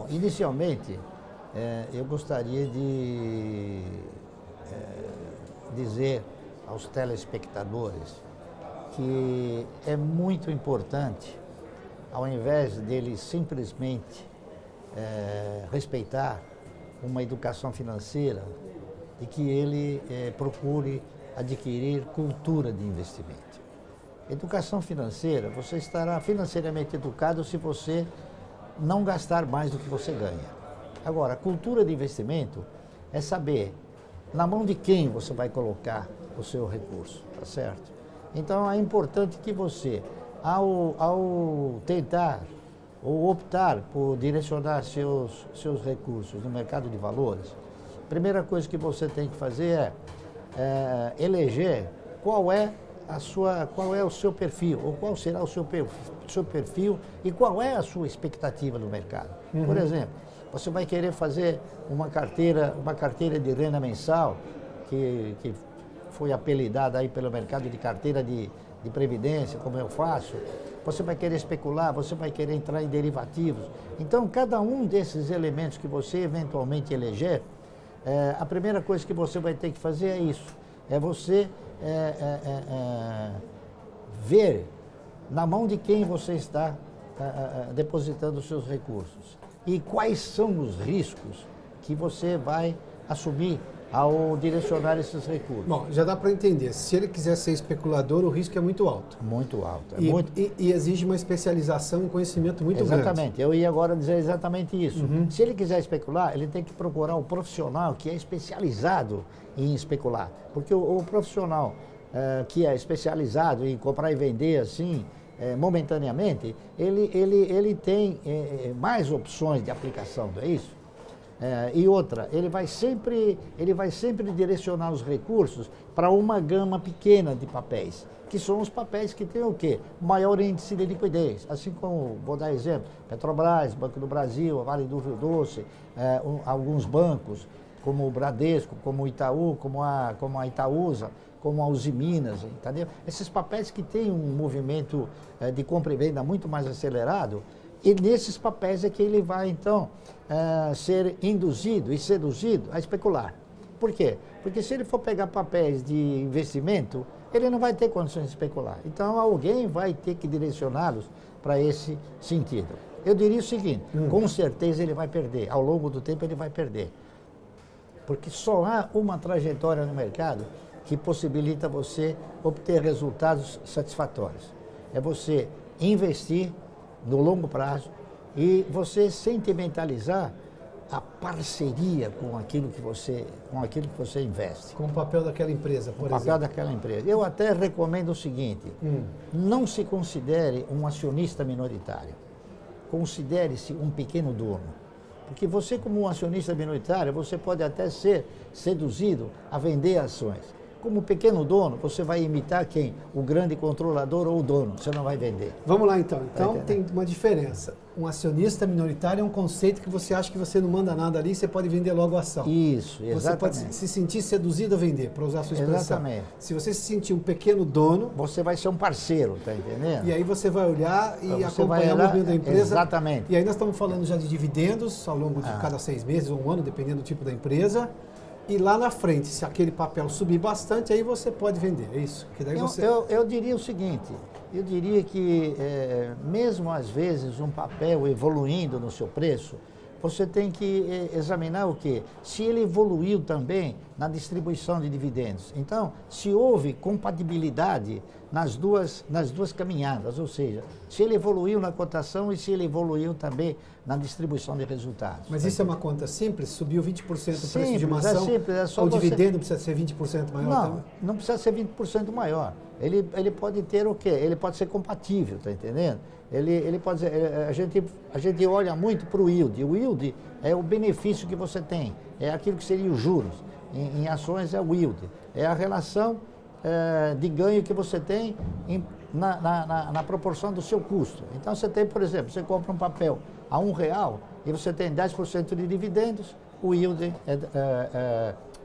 Bom, inicialmente, eu gostaria de dizer aos telespectadores que é muito importante, ao invés deles simplesmente respeitar uma educação financeira, de que ele procure adquirir cultura de investimento. Educação financeira, você estará financeiramente educado se você não gastar mais do que você ganha. Agora, cultura de investimento é saber na mão de quem você vai colocar o seu recurso, tá certo? Então é importante que você, ao tentar ou optar por direcionar seus recursos no mercado de valores, a primeira coisa que você tem que fazer é eleger qual é o seu perfil, ou qual será o seu perfil e qual é a sua expectativa no mercado. Uhum. Por exemplo, você vai querer fazer uma carteira de renda mensal, que foi apelidada aí pelo mercado de carteira de previdência, como eu faço. Você vai querer especular, você vai querer entrar em derivativos. Então, cada um desses elementos que você eventualmente eleger, a primeira coisa que você vai ter que fazer é isso. É você ver na mão de quem você está depositando os seus recursos e quais são os riscos que você vai assumir ao direcionar esses recursos. Bom, já dá para entender. Se ele quiser ser especulador, o risco é muito alto. Muito alto. E exige uma especialização e um conhecimento muito grande. Exatamente. Eu ia agora dizer exatamente isso. Uhum. Se ele quiser especular, ele tem que procurar um profissional que é especializado em especular. Porque o profissional que é especializado em comprar e vender assim, momentaneamente, ele tem mais opções de aplicação, não é isso? E outra, ele vai sempre direcionar os recursos para uma gama pequena de papéis, que são os papéis que têm o quê? Maior índice de liquidez. Assim como, vou dar exemplo, Petrobras, Banco do Brasil, Vale do Rio Doce, alguns bancos, como o Bradesco, como o Itaú, como a Itaúsa, como a Usiminas, entendeu? Esses papéis que têm um movimento de compra e venda muito mais acelerado, e nesses papéis é que ele vai, então, ser induzido e seduzido a especular. Por quê? Porque se ele for pegar papéis de investimento, ele não vai ter condições de especular. Então, alguém vai ter que direcioná-los para esse sentido. Eu diria o seguinte, com certeza ele vai perder, ao longo do tempo ele vai perder. Porque só há uma trajetória no mercado que possibilita você obter resultados satisfatórios. É você investir no longo prazo e você sentimentalizar a parceria com aquilo que você investe. Com o papel daquela empresa, por exemplo. Com o papel daquela empresa. Eu até recomendo o seguinte, não se considere um acionista minoritário, considere-se um pequeno dono. Porque você, como um acionista minoritário, você pode até ser seduzido a vender ações. Como pequeno dono, você vai imitar quem? O grande controlador ou o dono, você não vai vender. Vamos lá então. Então tem uma diferença. Um acionista minoritário é um conceito que você acha que você não manda nada ali, você pode vender logo a ação. Isso, exatamente. Você pode se sentir seduzido a vender, para usar a sua expressão. Exatamente. Se você se sentir um pequeno dono... Você vai ser um parceiro, tá entendendo? E aí você vai olhar e acompanhar o movimento da empresa. Exatamente. E aí nós estamos falando já de dividendos ao longo de cada 6 meses ou um ano, dependendo do tipo da empresa. E lá na frente, se aquele papel subir bastante, aí você pode vender, é isso? Que daí eu diria o seguinte, eu diria que mesmo às vezes um papel evoluindo no seu preço, você tem que examinar o quê? Se ele evoluiu também na distribuição de dividendos. Então, se houve compatibilidade nas duas caminhadas, ou seja, se ele evoluiu na cotação e se ele evoluiu também na distribuição de resultados. Mas isso é uma conta simples? Subiu 20% o preço de uma ação? É simples, é só o dividendo precisa ser 20% maior? Não, também? não precisa ser 20% maior. Ele pode ter o quê? Ele pode ser compatível, tá entendendo? Ele pode ser, a gente olha muito para o yield. O yield é o benefício que você tem, é aquilo que seria os juros. Em ações é o yield, é a relação de ganho que você tem na proporção do seu custo. Então você tem, por exemplo, você compra um papel a R$1 e você tem 10% de dividendos, o yield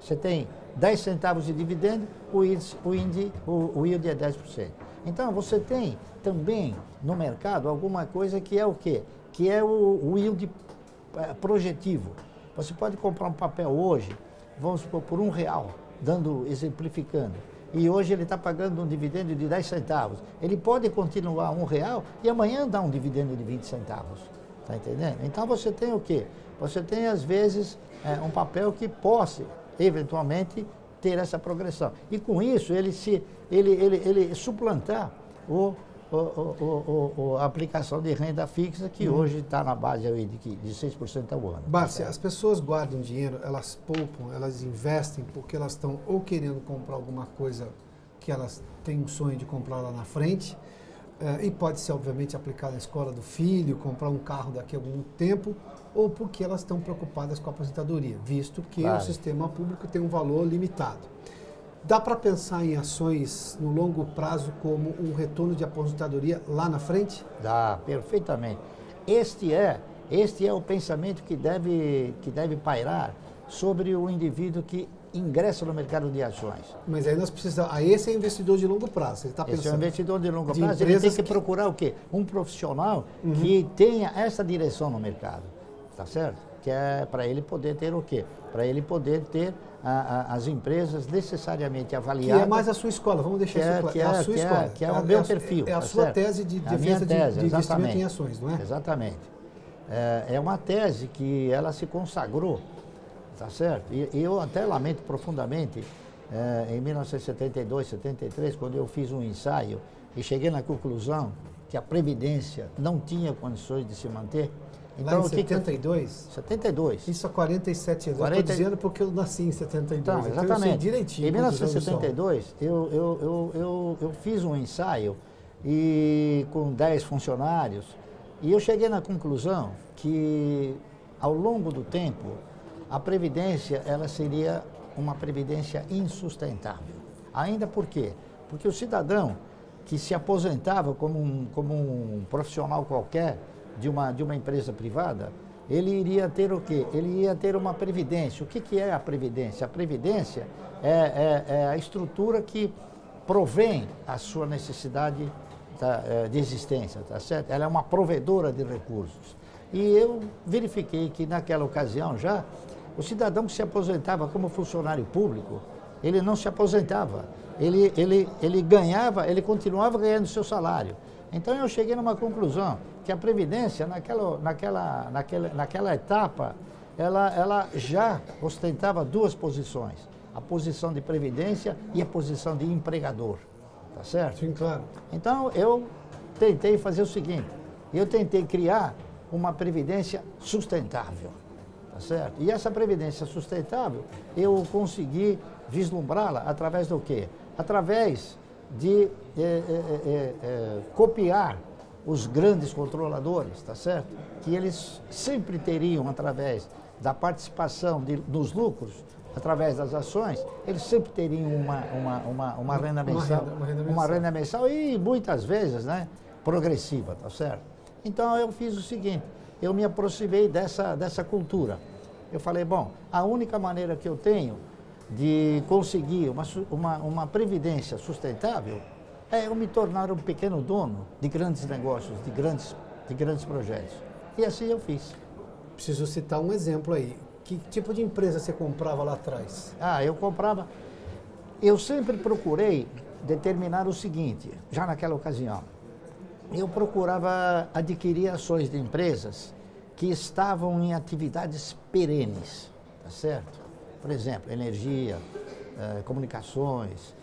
você tem 10 centavos de dividendo, o yield é 10%. Então, você tem também no mercado alguma coisa que é o quê? Que é o yield projetivo. Você pode comprar um papel hoje, vamos supor, por R$1, exemplificando. E hoje ele está pagando um dividendo de 10 centavos. Ele pode continuar R$1 e amanhã dar um dividendo de 20 centavos. Está entendendo? Então você tem o quê? Você tem, às vezes, um papel que possa, eventualmente, ter essa progressão. E com isso, ele suplantar a aplicação de renda fixa, que hoje está na base aí de 6% ao ano. Bárcia, as pessoas guardam dinheiro, elas poupam, elas investem porque elas estão ou querendo comprar alguma coisa que elas têm um sonho de comprar lá na frente, e pode ser, obviamente, aplicado na escola do filho, comprar um carro daqui a algum tempo, ou porque elas estão preocupadas com a aposentadoria, visto que o sistema público tem um valor limitado. Dá para pensar em ações no longo prazo como um retorno de aposentadoria lá na frente? Dá, perfeitamente. Este é o pensamento que deve pairar sobre o indivíduo que ingressa no mercado de ações. Mas aí nós precisamos... esse é investidor de longo prazo. Ele está pensando... Esse é um investidor de longo prazo. Ele tem que procurar o quê? Um profissional que tenha essa direção no mercado. Tá certo? Que é para ele poder ter o quê? Para ele poder ter as empresas necessariamente avaliadas. Que é mais a sua escola, vamos deixar isso claro. É a sua escola. Que é o meu perfil. É a sua tese de defesa de investimento em ações, não é? Exatamente. É uma tese que ela se consagrou, tá certo? E eu até lamento profundamente, em 1972, 73, quando eu fiz um ensaio e cheguei na conclusão que a Previdência não tinha condições de se manter. Então, lá em 72? 72. Isso há 47 anos. Eu estou dizendo porque eu nasci em 72. Então, exatamente. Então eu sei direitinho. Em 1972, eu fiz um ensaio com 10 funcionários e eu cheguei na conclusão que, ao longo do tempo, a Previdência ela seria uma Previdência insustentável. Ainda por quê? Porque o cidadão que se aposentava como um profissional qualquer, de uma empresa privada, ele iria ter o quê? Ele ia ter uma previdência. O que é a previdência? A previdência é a estrutura que provém a sua necessidade de existência, tá certo? Ela é uma provedora de recursos. E eu verifiquei que naquela ocasião já, o cidadão que se aposentava como funcionário público, ele não se aposentava. Ele ganhava, ele continuava ganhando seu salário. Então eu cheguei numa conclusão que a Previdência, naquela etapa, ela já ostentava duas posições. A posição de Previdência e a posição de empregador. Tá certo? Sim, claro. Então eu tentei fazer o seguinte, eu tentei criar uma Previdência sustentável. Tá certo? E essa Previdência sustentável, eu consegui vislumbrá-la através do quê? Através de copiar os grandes controladores, tá certo? Que eles sempre teriam, através da participação nos lucros, através das ações, eles sempre teriam uma renda mensal. Uma renda mensal e muitas vezes, né, progressiva, tá certo? Então eu fiz o seguinte, eu me aproximei dessa cultura. Eu falei, bom, a única maneira que eu tenho de conseguir uma previdência sustentável é eu me tornar um pequeno dono de grandes negócios, de grandes projetos. E assim eu fiz. Preciso citar um exemplo aí. Que tipo de empresa você comprava lá atrás? Eu sempre procurei determinar o seguinte, já naquela ocasião. Eu procurava adquirir ações de empresas que estavam em atividades perenes, tá certo? Por exemplo, energia, comunicações,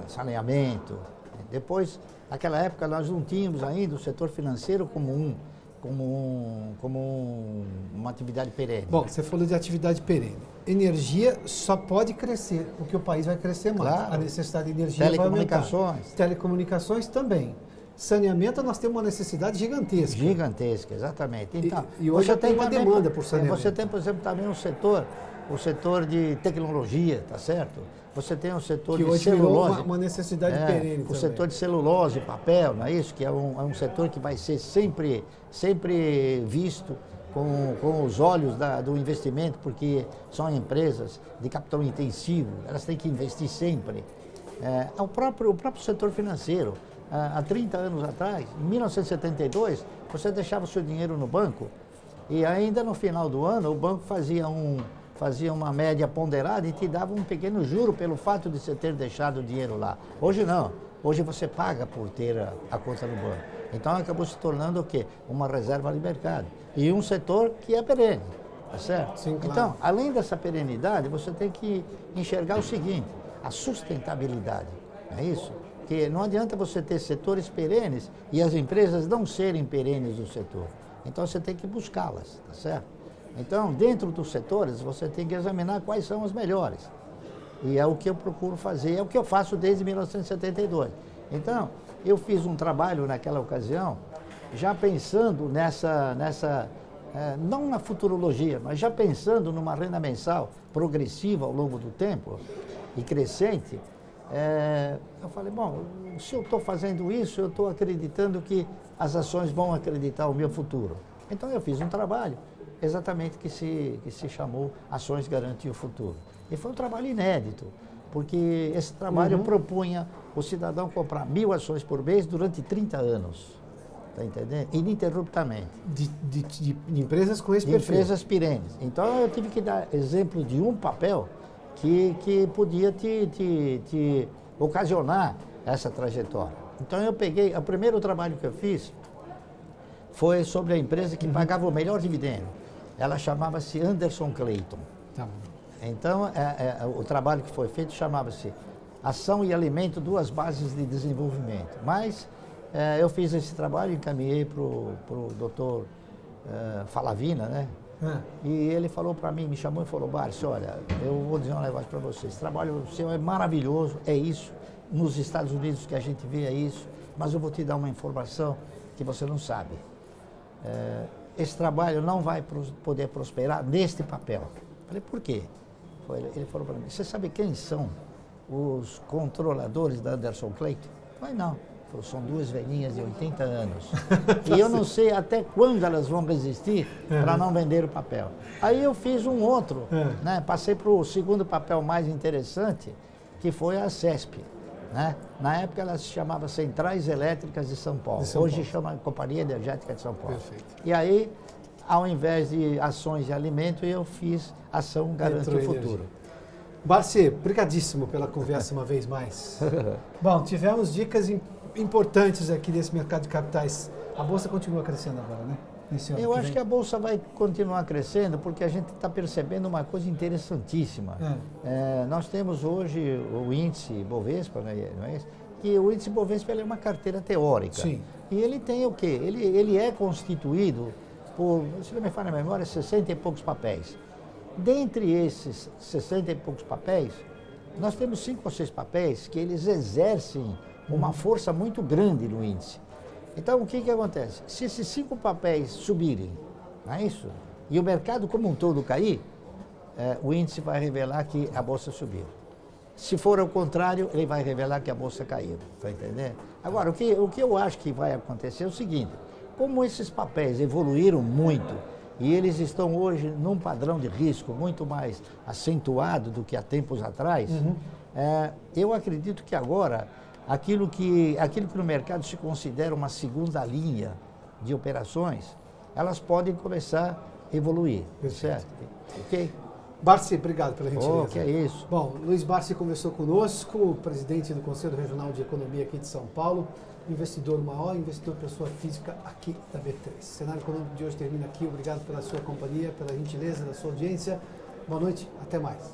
saneamento. Depois, naquela época, nós não tínhamos ainda o setor financeiro como uma atividade perene. Bom, você falou de atividade perene. Energia só pode crescer, porque o país vai crescer mais. Claro. A necessidade de energia vai aumentar. Telecomunicações também. Saneamento, nós temos uma necessidade gigantesca. Gigantesca, exatamente. Então, e hoje já tem uma demanda por saneamento. Você tem, por exemplo, também o setor de tecnologia, tá certo? Você tem o setor de celulose. Uma necessidade perene o também. Setor de celulose, papel, não é isso? Que é um setor que vai ser sempre visto com os olhos do investimento, porque são empresas de capital intensivo, elas têm que investir sempre. O próprio setor financeiro, há 30 anos atrás, em 1972, você deixava o seu dinheiro no banco e ainda no final do ano o banco fazia uma média ponderada e te dava um pequeno juro pelo fato de você ter deixado o dinheiro lá. Hoje não. Hoje você paga por ter a conta no banco. Então acabou se tornando o quê? Uma reserva de mercado. E um setor que é perene, tá certo? Sim, claro. Então, além dessa perenidade, você tem que enxergar o seguinte, a sustentabilidade, não é isso? Que não adianta você ter setores perenes e as empresas não serem perenes do setor. Então você tem que buscá-las, tá certo? Então, dentro dos setores, você tem que examinar quais são as melhores. E é o que eu procuro fazer, é o que eu faço desde 1972. Então, eu fiz um trabalho naquela ocasião, já pensando não na futurologia, mas já pensando numa renda mensal progressiva ao longo do tempo e crescente. Eu falei, bom, se eu estou fazendo isso, eu estou acreditando que as ações vão acreditar o meu futuro. Então, eu fiz um trabalho exatamente que se chamou Ações Garantem o Futuro. E foi um trabalho inédito, porque esse trabalho propunha o cidadão comprar 1.000 ações por mês durante 30 anos, tá entendendo? Ininterruptamente. De empresas com esse perfil. Empresas perenes. Então eu tive que dar exemplo de um papel que podia te ocasionar essa trajetória. Então eu peguei, o primeiro trabalho que eu fiz foi sobre a empresa que pagava o melhor dividendo. Ela chamava-se Anderson Clayton. Tá. Então, o trabalho que foi feito chamava-se Ação e Alimento, duas bases de desenvolvimento. Mas eu fiz esse trabalho e encaminhei para o doutor Falavina, né? E ele falou para mim, me chamou e falou, Barsi, olha, eu vou dizer um negócio para você, esse trabalho seu é maravilhoso, é isso, nos Estados Unidos que a gente vê é isso, mas eu vou te dar uma informação que você não sabe. Esse trabalho não vai poder prosperar neste papel. Falei, por quê? Ele falou para mim, você sabe quem são os controladores da Anderson Clayton? Eu falei, não. Ele falou, são duas velhinhas de 80 anos. E eu não sei até quando elas vão resistir para não vender o papel. Aí eu fiz um outro, né? Passei para o segundo papel mais interessante, que foi a CESP. Né? Na época ela se chamava Centrais Elétricas de São Paulo. Hoje chama Companhia Energética de São Paulo. Perfeito. E aí, ao invés de ações de alimento, eu fiz Ação Garante o Futuro. Barsi, brigadíssimo pela conversa uma vez mais. Bom, tivemos dicas importantes aqui desse mercado de capitais. A Bolsa continua crescendo agora, né? Eu acho que a Bolsa vai continuar crescendo porque a gente está percebendo uma coisa interessantíssima. Nós temos hoje o índice Bovespa, não é isso? Que o índice Bovespa ele é uma carteira teórica. Sim. E ele tem o quê? Ele é constituído por, se não me falha a memória, 60 e poucos papéis. Dentre esses 60 e poucos papéis, nós temos 5 ou 6 papéis que eles exercem uma força muito grande no índice. Então, o que acontece? Se esses 5 papéis subirem, não é isso? E o mercado como um todo cair, o índice vai revelar que a Bolsa subiu. Se for ao contrário, ele vai revelar que a Bolsa caiu. Está entendendo? Agora, o que eu acho que vai acontecer é o seguinte, como esses papéis evoluíram muito e eles estão hoje num padrão de risco muito mais acentuado do que há tempos atrás, eu acredito que agora aquilo que no mercado se considera uma segunda linha de operações, elas podem começar a evoluir, certo? Ok? Barsi, obrigado pela gentileza. Que é isso. Bom, Luiz Barsi conversou conosco, presidente do Conselho Regional de Economia aqui de São Paulo, investidor maior, investidor pessoa física aqui da B3. O cenário econômico de hoje termina aqui. Obrigado pela sua companhia, pela gentileza da sua audiência. Boa noite, até mais.